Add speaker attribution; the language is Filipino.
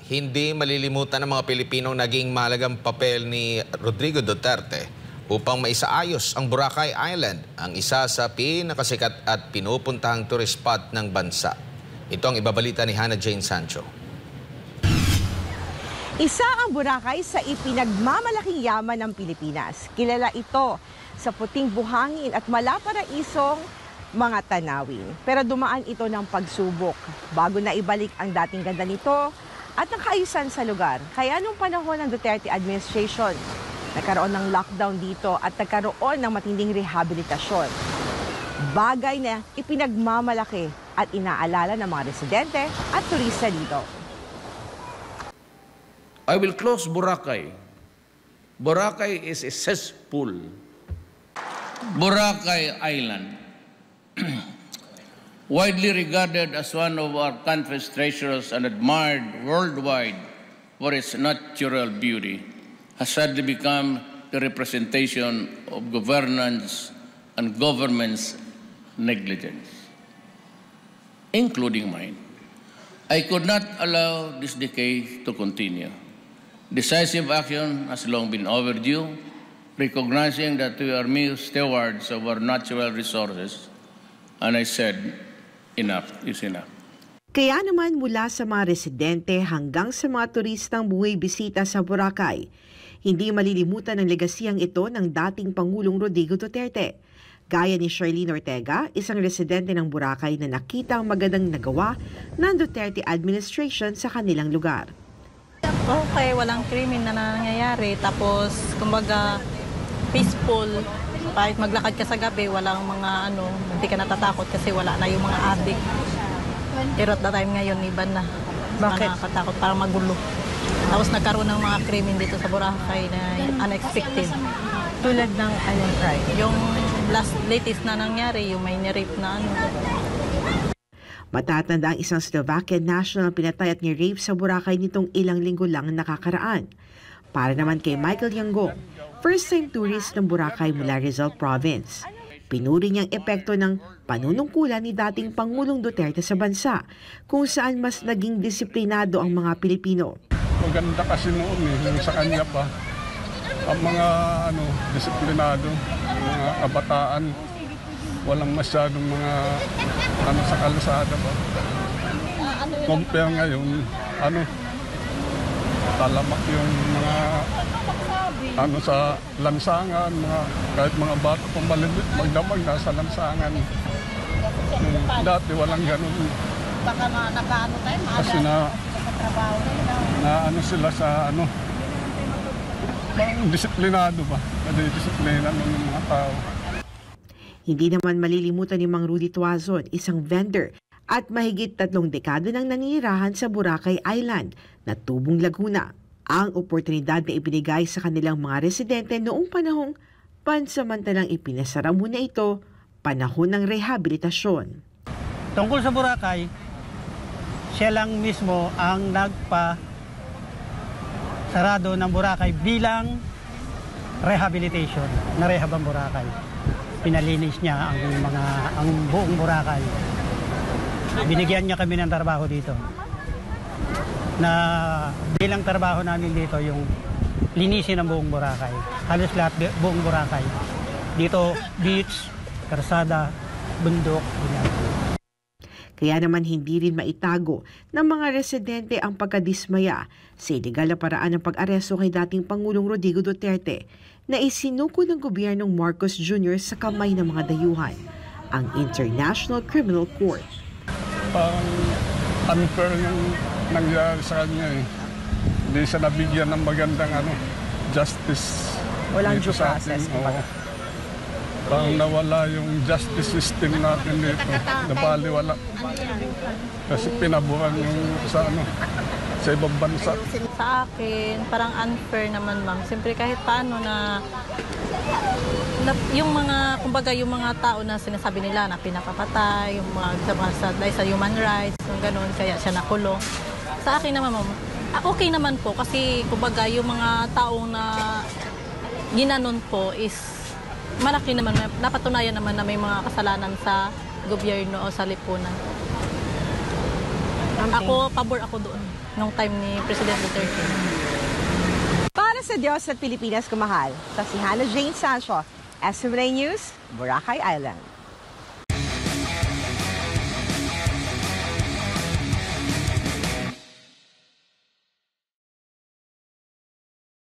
Speaker 1: Hindi malilimutan ng mga Pilipinong naging mahalagang papel ni Rodrigo Duterte upang maisaayos ang Boracay Island, ang isa sa pinakasikat at pinupuntahang tourist spot ng bansa. Ito ang ibabalita ni Hannah Jane Sancho.
Speaker 2: Isa ang Boracay sa ipinagmamalaking yaman ng Pilipinas. Kilala ito sa puting buhangin at malaparaisong mga tanawin. Pero dumaan ito ng pagsubok bago na ibalik ang dating ganda nito at ang kaayusan sa lugar. Kaya nung panahon ng Duterte administration, nagkaroon ng lockdown dito at nagkaroon ng matinding rehabilitasyon. Bagay na ipinagmamalaki at inaalala ng mga residente at turista dito.
Speaker 3: I will close Boracay. Boracay is a cesspool. Boracay Island, widely regarded as one of our country's treasures and admired worldwide for its natural beauty, has sadly become the representation of governance and government's negligence, including mine. I could not allow this decay to continue. Decisive action has long been overdue, recognizing that we are mere stewards of our natural resources, and I said, enough is enough.
Speaker 2: Kaya naman mula sa mga residente hanggang sa mga turistang buhay-bisita sa Boracay, hindi malilimutan ang legasiyang ito ng dating Pangulong Rodrigo Duterte. Gaya ni Charlene Ortega, isang residente ng Boracay na nakita ang magandang nagawa ng Duterte administration sa kanilang lugar.
Speaker 4: Okay, walang krimen na nangyayari. Tapos, kumbaga, peaceful. Kahit maglakad ka sa gabi, walang mga hindi ka natatakot kasi wala na yung mga adik. Pero at the time ngayon, iba na.
Speaker 2: Bakit?
Speaker 4: Nakakatakot, parang magulo. Tapos nagkaroon ng mga krimen dito sa Boracay na unexpected.
Speaker 2: Tulad ng anong crime?
Speaker 4: Yung latest na nangyari, yung may nirape na
Speaker 2: Matatanda ang isang Slovakian national pinatay at ni-rape sa Boracay nitong ilang linggo lang nakakaraan. Para naman kay Michael Yanggong, first-time tourist ng Boracay mula Rizal Province. Pinuri niyang epekto ng panunungkulan ni dating Pangulong Duterte sa bansa, kung saan mas naging disiplinado ang mga Pilipino.
Speaker 5: Maganda kasi noon yung sa kanya pa, ang mga disiplinado, mga kabataan, walang masyadong mga sa kalsada pa. Compare ngayon, talamak yung mga sa lansangan, kahit mga bata pang maliliit, magdamag nasa lansangan. Dati walang ganun.
Speaker 4: Baka nakaano tayo,
Speaker 5: kasi na sila sa disiplinado ba? Disiplina ng mga tao.
Speaker 2: Hindi naman malilimutan ni Mang Rudy Tuazon, isang vendor at mahigit 3 dekada nang nanirahan sa Boracay Island na Tubong Laguna. Ang oportunidad na ibinigay sa kanilang mga residente noong panahong pansamantalang ipinasara muna ito, panahon ng rehabilitasyon.
Speaker 6: Tungkol sa Boracay, siya lang mismo ang nagpa-sarado ng Boracay bilang rehabilitation, na-rehab ang Boracay. Pinalinis niya ang buong Boracay. Binigyan niya kami ng trabaho dito. Na bilang trabaho namin dito yung linisin ng buong Boracay. Halos lahat buong Boracay. Dito beach, karsada, bundok.
Speaker 2: Kaya naman hindi rin maitago ng mga residente ang pagkadismaya sa iligal na paraan ng pag-aresto kay dating Pangulong Rodrigo Duterte na isinuko ng gobyernong Marcos Jr. sa kamay ng mga dayuhan, ang International Criminal Court.
Speaker 5: Parang unfair yung nangyari sa kanya eh. Hindi siya nabigyan ng magandang justice.
Speaker 2: Walang due process.
Speaker 5: Parang nawala yung justice system natin dito. Nabali wala. Kasi pinaburan yung sa ibang bansa.
Speaker 4: Sa akin, parang unfair naman, ma'am. Siyempre kahit paano na yung mga, kumbaga yung mga tao na sinasabi nila na pinapapatay, yung mga sa human rights, yung ganun, kaya siya nakulong. Sa akin naman, ma'am, okay naman po kasi kumbaga yung mga taong na ginanon po is malaki naman, napatunayan naman na may mga kasalanan sa gobyerno o sa lipunan. Ako, pabor ako doon. nung time ni President Duterte.
Speaker 2: Para sa Diyos at Pilipinas kumahal, sa si Hannah Jane Sancho, SMNA News, Boracay Island.